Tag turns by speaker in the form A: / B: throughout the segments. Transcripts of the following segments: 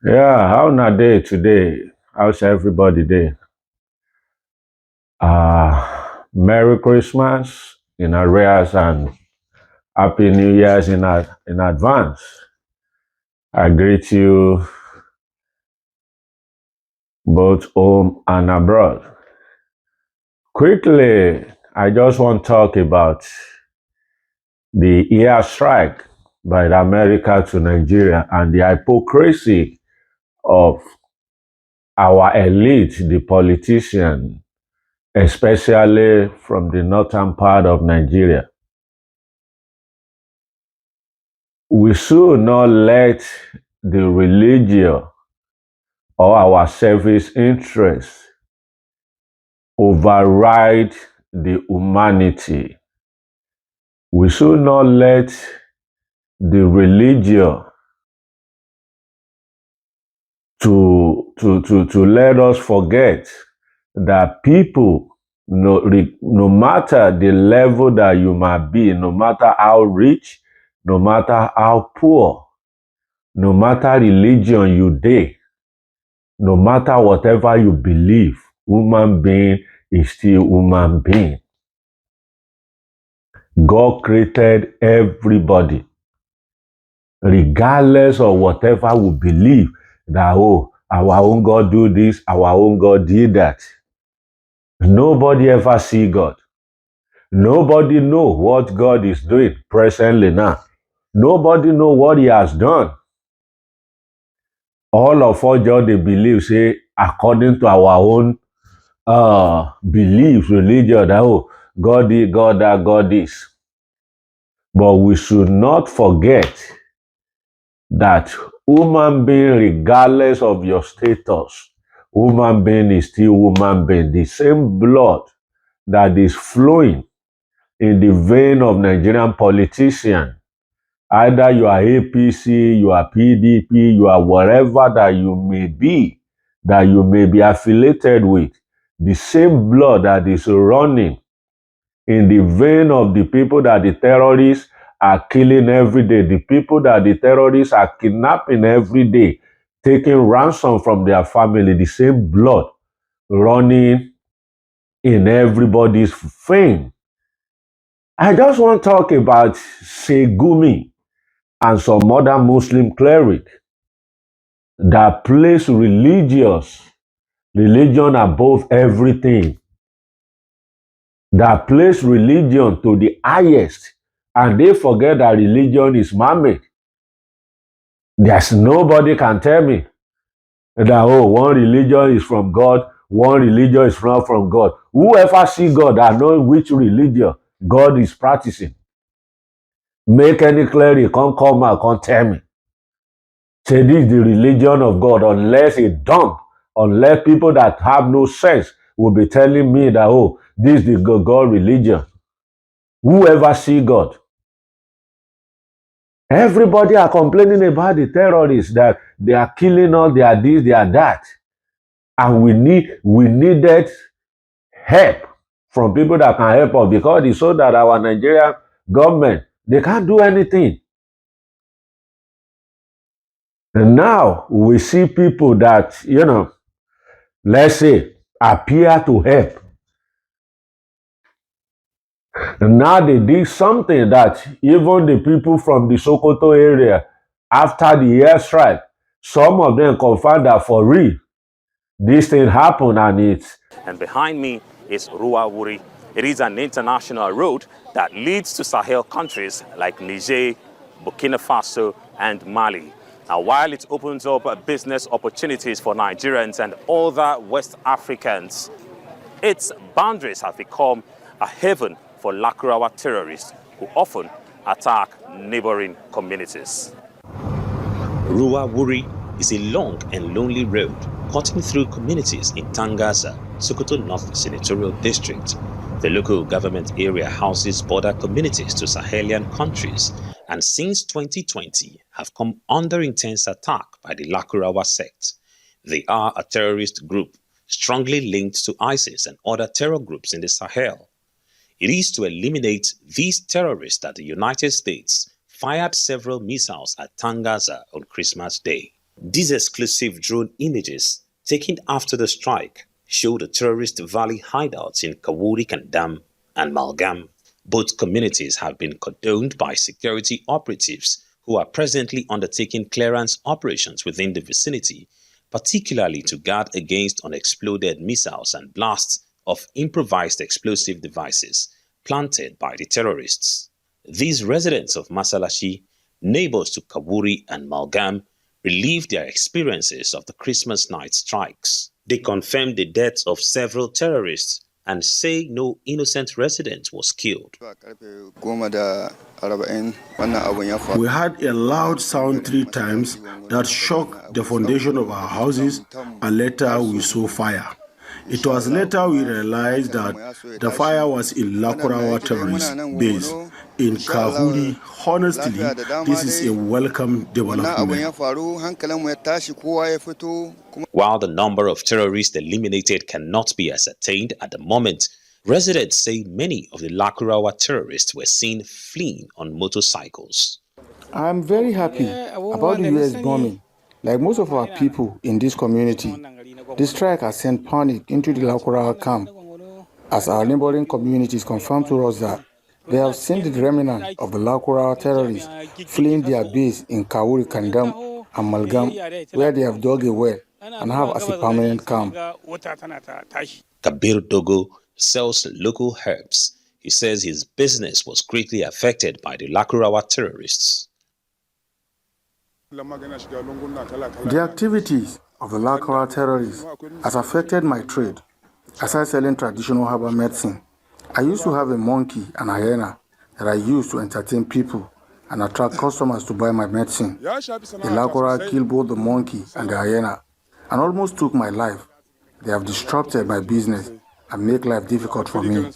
A: Yeah, how na day today? How's everybody day? Merry Christmas in arrears and Happy New Year's in advance. I greet you both home and abroad. Quickly, I just want to talk about the air strike by the America to Nigeria and the hypocrisy of our elite, the politician, especially from the northern part of Nigeria. We should not let the religion or our service interests override the humanity. We should not let the religion to let us forget that people, no matter the level that you might be, no matter how rich, no matter how poor, no matter religion you dey, no matter whatever you believe, human being is still human being. God created everybody, regardless of whatever we believe, that, oh, our own God do this, our own God did that. Nobody ever see God. Nobody know what God is doing presently now. Nobody know what he has done. All of us just dey believe, say, according to our own beliefs, religion, that, oh, God is, God that, God is. But we should not forget that human being, regardless of your status, human being is still human being. The same blood that is flowing in the vein of Nigerian politicians, either you are APC, you are PDP, you are whatever that you may be affiliated with, the same blood that is running in the vein of the people that the terrorists are killing every day, the people that the terrorists are kidnapping every day, taking ransom from their family, the same blood running in everybody's vein. I just want to talk about Sheikh Gumi and some other Muslim cleric that place religion above everything, that place religion to the highest, and they forget that religion is man-made. There's nobody can tell me that, oh, one religion is from God, one religion is not from God. Whoever see God, I know which religion God is practicing. Make any cleric come out, come tell me. Say this is the religion of God, unless people that have no sense will be telling me that, oh, this is the God religion. Whoever see God. Everybody are complaining about the terrorists, that they are killing us, they are this, they are that. And we needed help from people that can help us, because it's so that our Nigerian government, they can't do anything. And now we see people that, let's say, appear to help. And now they did something that even the people from the Sokoto area, after the airstrike, some of them confirmed that for real, this thing happened,
B: and behind me is Ruwa Wuri. It is an international road that leads to Sahel countries like Niger, Burkina Faso, and Mali. Now, while it opens up business opportunities for Nigerians and other West Africans, its boundaries have become a haven for Lakurawa terrorists who often attack neighboring communities.
C: Ruwa Wuri is a long and lonely road cutting through communities in Tangaza, Sokoto North Senatorial District. The local government area houses border communities to Sahelian countries, and since 2020 have come under intense attack by the Lakurawa sect. They are a terrorist group strongly linked to ISIS and other terror groups in the Sahel. It is to eliminate these terrorists that the United States fired several missiles at Tangaza on Christmas Day. These exclusive drone images, taken after the strike, show the terrorist valley hideouts in Kawuri Kandam and Malgam. Both communities have been cordoned by security operatives who are presently undertaking clearance operations within the vicinity, particularly to guard against unexploded missiles and blasts of improvised explosive devices planted by the terrorists. These residents of Masalashi, neighbors to Kawuri and Malgam, relieved their experiences of the Christmas night strikes. They confirmed the deaths of several terrorists and say no innocent resident was killed.
D: We had a loud sound 3 times that shook the foundation of our houses, and later we saw fire. It was later we realized that the fire was in Lakurawa terrorist base in Kahuri. Honestly, this is a welcome development.
C: While the number of terrorists eliminated cannot be ascertained at the moment, residents say many of the Lakurawa terrorists were seen fleeing on motorcycles.
E: I'm very happy about the US bombing. Like most of our people in this community, the strike has sent panic into the Lakurawa camp, as our neighboring communities confirmed to us that they have seen the remnant of the Lakurawa terrorists fleeing their base in Kawuri Kandam and Malgam, where they have dug a well and have as a permanent camp.
C: Kabir Dogo sells local herbs. He says his business was greatly affected by the Lakurawa terrorists.
E: The activities of the Lakurawa terrorists has affected my trade. Aside selling traditional herbal medicine, I used to have a monkey and hyena that I used to entertain people and attract customers to buy my medicine. The Lakurawa killed both the monkey and the hyena and almost took my life. They have disrupted my business and make life difficult for me.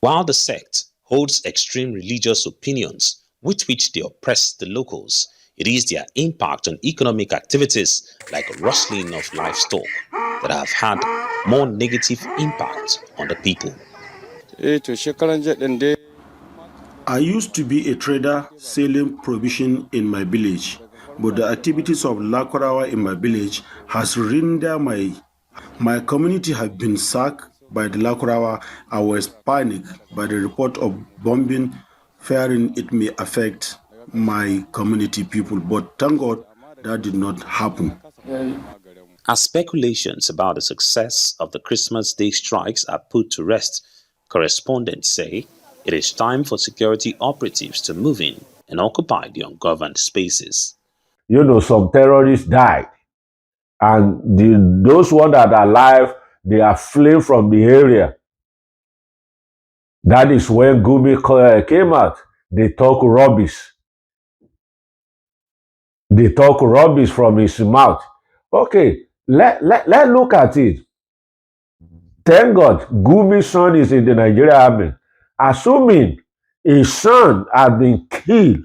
C: While the sect holds extreme religious opinions with which they oppress the locals, it is their impact on economic activities like rustling of livestock that have had more negative impact on the people.
D: I used to be a trader selling provision in my village, but the activities of Lakurawa in my village has rendered my community has been sacked by the Lakurawa. I was panicked by the report of bombing, fearing it may affect my community people, but thank God that did not happen.
C: As speculations about the success of the Christmas Day strikes are put to rest, correspondents say it is time for security operatives to move in and occupy the ungoverned spaces.
A: You know, some terrorists died, and those ones that are alive, they are fleeing from the area. That is when Gumi came out. They talk rubbish. They talk rubbish from his mouth. Okay, let's look at it. Thank God, Gumi's son is in the Nigerian army. Assuming his son has been killed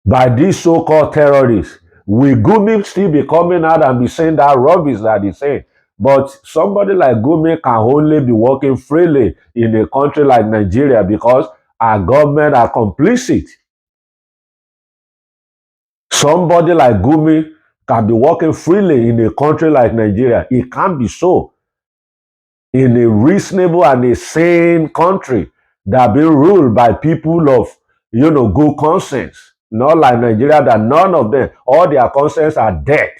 A: by these so-called terrorists, will Gumi still be coming out and be saying that rubbish that he's saying? But somebody like Gumi can only be working freely in a country like Nigeria because our government are complicit. Somebody like Gumi can be working freely in a country like Nigeria. It can't be so. In a reasonable and a sane country that being ruled by people of, good conscience. Not like Nigeria that none of them, all their conscience are dead.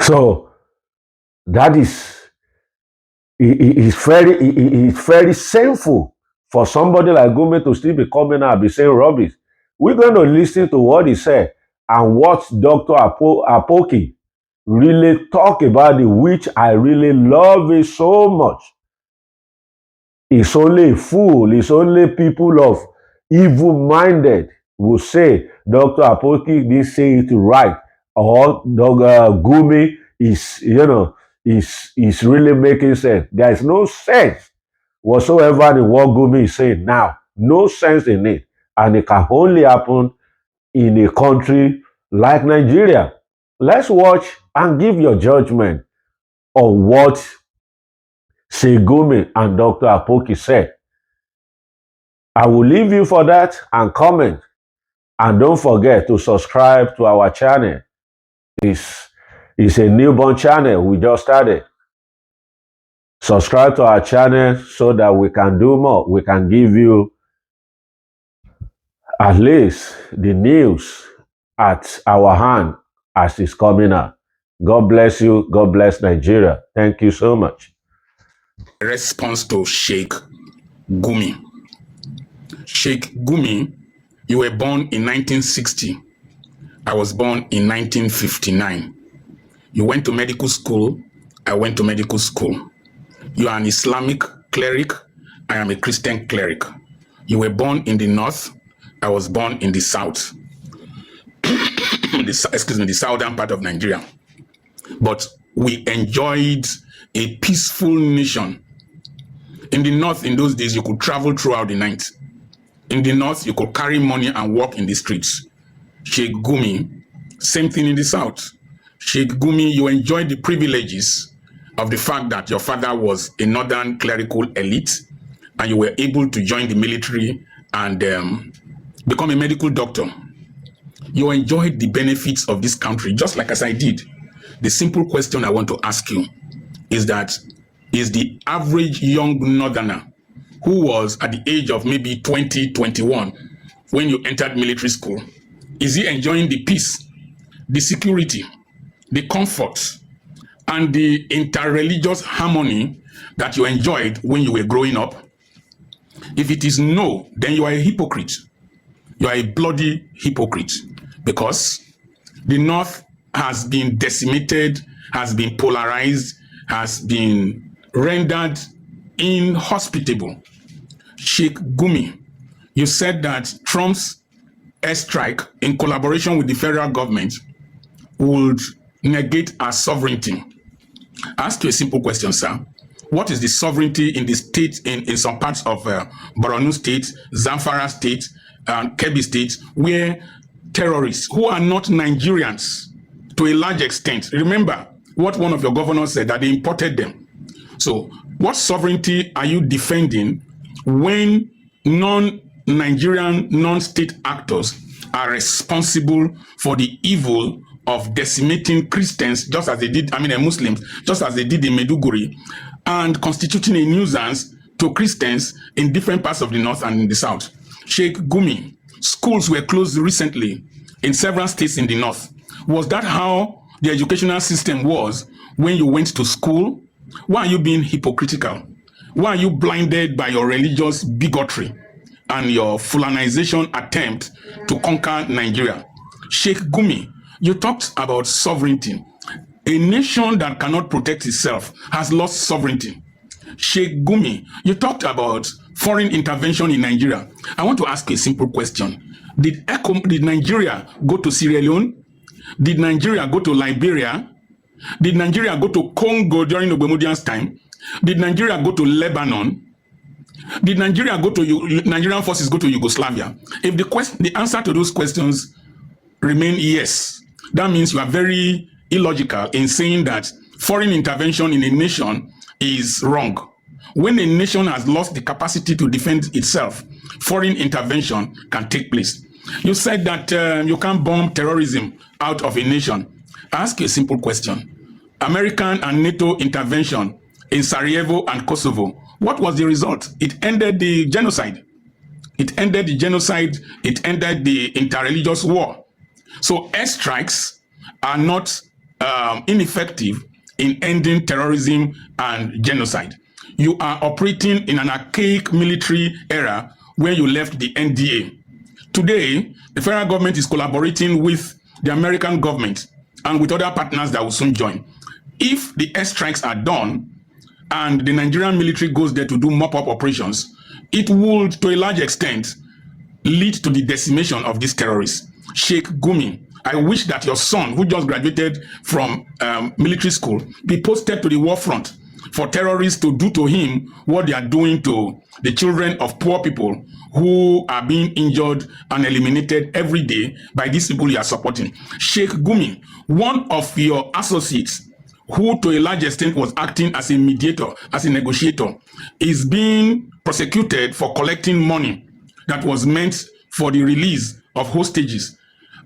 A: So that is it's very shameful for somebody like Gumi to still be coming out and be saying rubbish. We're going to listen to what he said and what Dr. Apoki really talk about it, which I really love it so much. It's only a fool, it's only people of evil-minded will say Dr. Apoki didn't say it right, or Dr. Gumi is really making sense. There is no sense whatsoever in what Gumi is saying now. No sense in it. And it can only happen in a country like Nigeria. Let's watch and give your judgment on what Sheikh Gumi and Dr. Apoki said. I will leave you for that and comment. And don't forget to subscribe to our channel. It's a newborn channel we just started. Subscribe to our channel so that we can do more. We can give you at least the news at our hand as it's coming out. God bless you. God bless Nigeria. Thank you so much.
F: Response to Sheikh Gumi. Sheikh Gumi, you were born in 1960. I was born in 1959. You went to medical school. I went to medical school. You are an Islamic cleric. I am a Christian cleric. You were born in the north. I was born in the south. The southern part of Nigeria. But we enjoyed a peaceful nation. In the north, in those days, you could travel throughout the night. In the north, you could carry money and walk in the streets. Sheikh Gumi, same thing in the south. Sheikh Gumi, you enjoyed the privileges of the fact that your father was a northern clerical elite and you were able to join the military and become a medical doctor. You enjoyed the benefits of this country, just like as I did. The simple question I want to ask you is that, is the average young northerner who was at the age of maybe 20, 21, when you entered military school, is he enjoying the peace, the security, the comfort, and the interreligious harmony that you enjoyed when you were growing up? If it is no, then you are a hypocrite. You are a bloody hypocrite, because the North has been decimated, has been polarized, has been rendered inhospitable. Sheikh Gumi, you said that Trump's airstrike in collaboration with the federal government would negate our sovereignty. I ask you a simple question, sir. What is the sovereignty in the state, in some parts of Borno State, Zamfara State, Kebbi State, where terrorists who are not Nigerians to a large extent, remember what one of your governors said, that they imported them. So what sovereignty are you defending when non-Nigerian, non-state actors are responsible for the evil of decimating Christians, just as they did, Muslims, just as they did in Maiduguri, and constituting a nuisance to Christians in different parts of the north and in the south? Sheikh Gumi, schools were closed recently in several states in the north. Was that how the educational system was when you went to school? Why are you being hypocritical? Why are you blinded by your religious bigotry and your Fulanization attempt to conquer Nigeria? Sheikh Gumi, you talked about sovereignty. A nation that cannot protect itself has lost sovereignty. Sheikh Gumi, you talked about foreign intervention in Nigeria. I want to ask you a simple question. Did Nigeria go to Sierra Leone? Did Nigeria go to Liberia? Did Nigeria go to Congo during Obemudian's time? Did Nigeria go to Lebanon? Did Nigeria go to Nigerian forces go to Yugoslavia? If the answer to those questions remain yes, that means you are very illogical in saying that foreign intervention in a nation is wrong. When a nation has lost the capacity to defend itself, foreign intervention can take place. You said that you can't bomb terrorism out of a nation. I ask you a simple question. American and NATO intervention in Sarajevo and Kosovo, what was the result? It ended the genocide. It ended the genocide. It ended the interreligious war. So airstrikes are not ineffective in ending terrorism and genocide. You are operating in an archaic military era where you left the NDA. Today, the federal government is collaborating with the American government and with other partners that will soon join. If the airstrikes are done and the Nigerian military goes there to do mop-up operations, it would, to a large extent, lead to the decimation of these terrorists. Sheikh Gumi, I wish that your son, who just graduated from military school, be posted to the war front for terrorists to do to him what they are doing to the children of poor people who are being injured and eliminated every day by these people you are supporting. Sheikh Gumi, one of your associates, who to a large extent was acting as a mediator, as a negotiator, is being prosecuted for collecting money that was meant for the release of hostages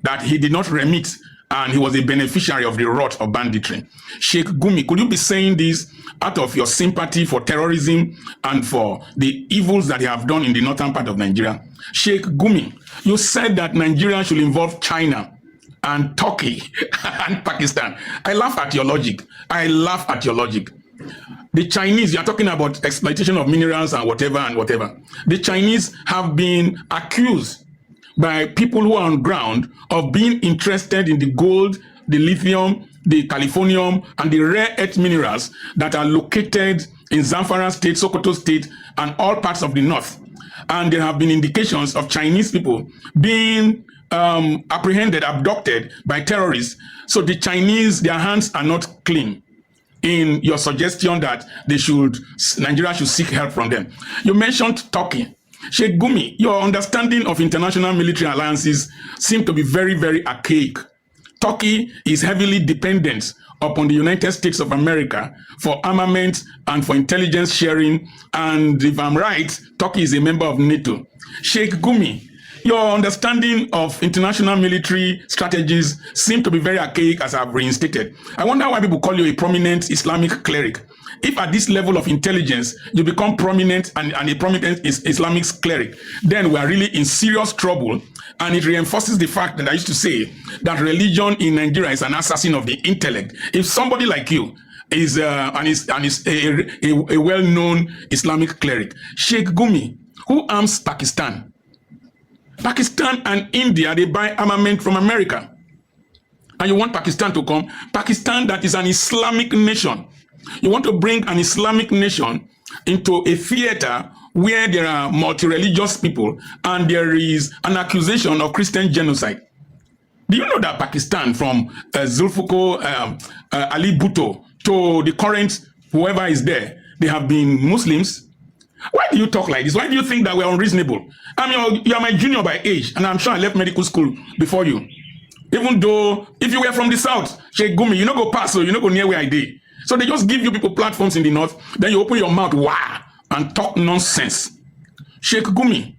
F: that he did not remit, and he was a beneficiary of the rot of banditry. Sheikh Gumi, could you be saying this out of your sympathy for terrorism and for the evils that they have done in the northern part of Nigeria? Sheikh Gumi, you said that Nigeria should involve China and Turkey and Pakistan. I laugh at your logic. I laugh at your logic. The Chinese, you are talking about exploitation of minerals and whatever and whatever. The Chinese have been accused by people who are on ground of being interested in the gold, the lithium, the californium, and the rare earth minerals that are located in Zamfara State, Sokoto State, and all parts of the north. And there have been indications of Chinese people being apprehended, abducted by terrorists. So the Chinese, their hands are not clean in your suggestion that Nigeria should seek help from them. You mentioned Turkey. Sheikh Gumi, your understanding of international military alliances seem to be very, very archaic. Turkey is heavily dependent upon the United States of America for armament and for intelligence sharing. And if I'm right, Turkey is a member of NATO. Sheikh Gumi, your understanding of international military strategies seem to be very archaic, as I've reinstated. I wonder why people call you a prominent Islamic cleric. If at this level of intelligence you become prominent and a prominent Islamic cleric, then we are really in serious trouble. And it reinforces the fact that I used to say that religion in Nigeria is an assassin of the intellect. If somebody like you is a well-known Islamic cleric, Sheikh Gumi, who arms Pakistan? Pakistan and India, they buy armament from America. And you want Pakistan to come? Pakistan, that is an Islamic nation. You want to bring an Islamic nation into a theater where there are multi-religious people and there is an accusation of Christian genocide. Do you know that Pakistan, from Zulfikar Ali Bhutto to the current whoever is there, they have been Muslims? Why do you talk like this? Why do you think that we're unreasonable? I mean, you are my junior by age, and I'm sure I left medical school before you. Even though, if you were from the south, Sheikh Gumi, you don't go past, so you don't go near where I did. So they just give you people platforms in the north, then you open your mouth, wow, and talk nonsense. Sheikh Gumi,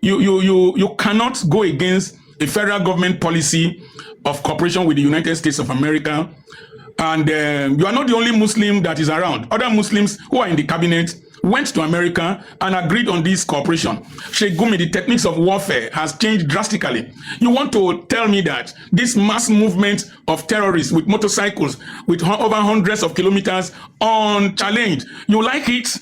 F: you cannot go against a federal government policy of cooperation with the United States of America. And you are not the only Muslim that is around. Other Muslims who are in the cabinet went to America and agreed on this cooperation. Sheikh Gumi, the techniques of warfare has changed drastically. You want to tell me that this mass movement of terrorists with motorcycles with over hundreds of kilometers unchallenged, you like it?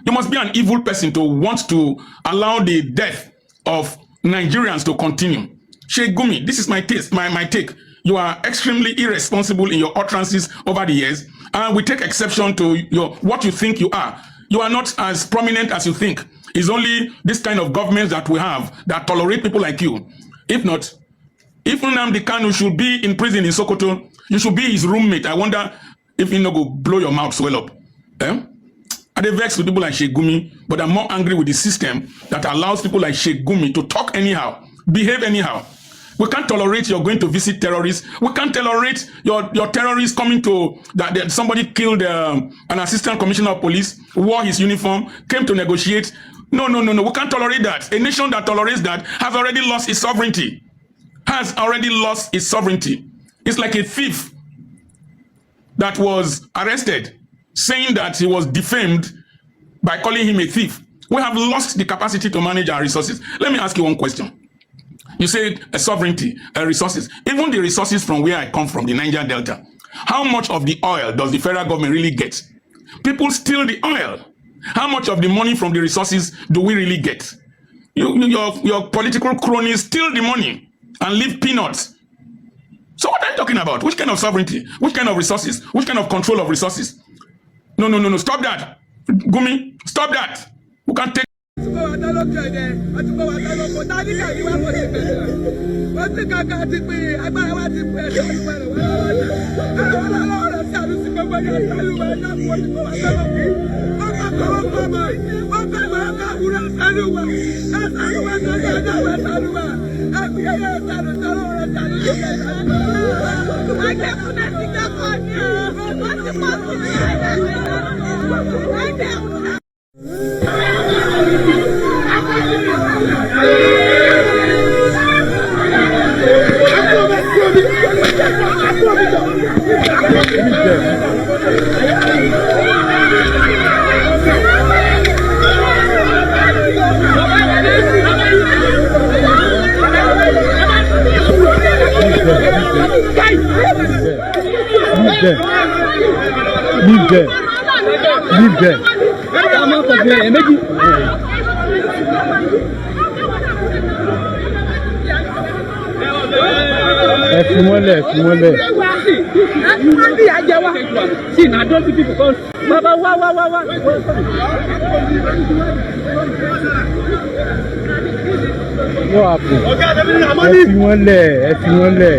F: You must be an evil person to want to allow the death of Nigerians to continue. Sheikh Gumi, this is my take. You are extremely irresponsible in your utterances over the years, and we take exception to what you think you are. You are not as prominent as you think. It's only this kind of government that we have that tolerate people like you. If not, if Nnamdi Kanu should be in prison in Sokoto, you should be his roommate. I wonder if you go blow your mouth swell up. I dey vex with people like Sheikh Gumi, but I'm more angry with the system that allows people like Sheikh Gumi to talk anyhow, behave anyhow. We can't tolerate you're going to visit terrorists. We can't tolerate your terrorists coming to that somebody killed an assistant commissioner of police, wore his uniform, came to negotiate. No. We can't tolerate that. A nation that tolerates that has already lost its sovereignty. It's like a thief that was arrested, saying that he was defamed by calling him a thief. We have lost the capacity to manage our resources. Let me ask you one question. You say sovereignty, resources. Even the resources from where I come from, the Niger Delta, how much of the oil does the federal government really get? People steal the oil. How much of the money from the resources do we really get? Your political cronies steal the money and leave peanuts. So what are you talking about? Which kind of sovereignty? Which kind of resources? Which kind of control of resources? No. Stop that. Gumi, stop that. We can't take
G: complain. Ẹ̀fúnmọ́lẹ̀. See, now don't people come. Baba, wá. What happened? Ẹ̀fúnmọ́lẹ̀.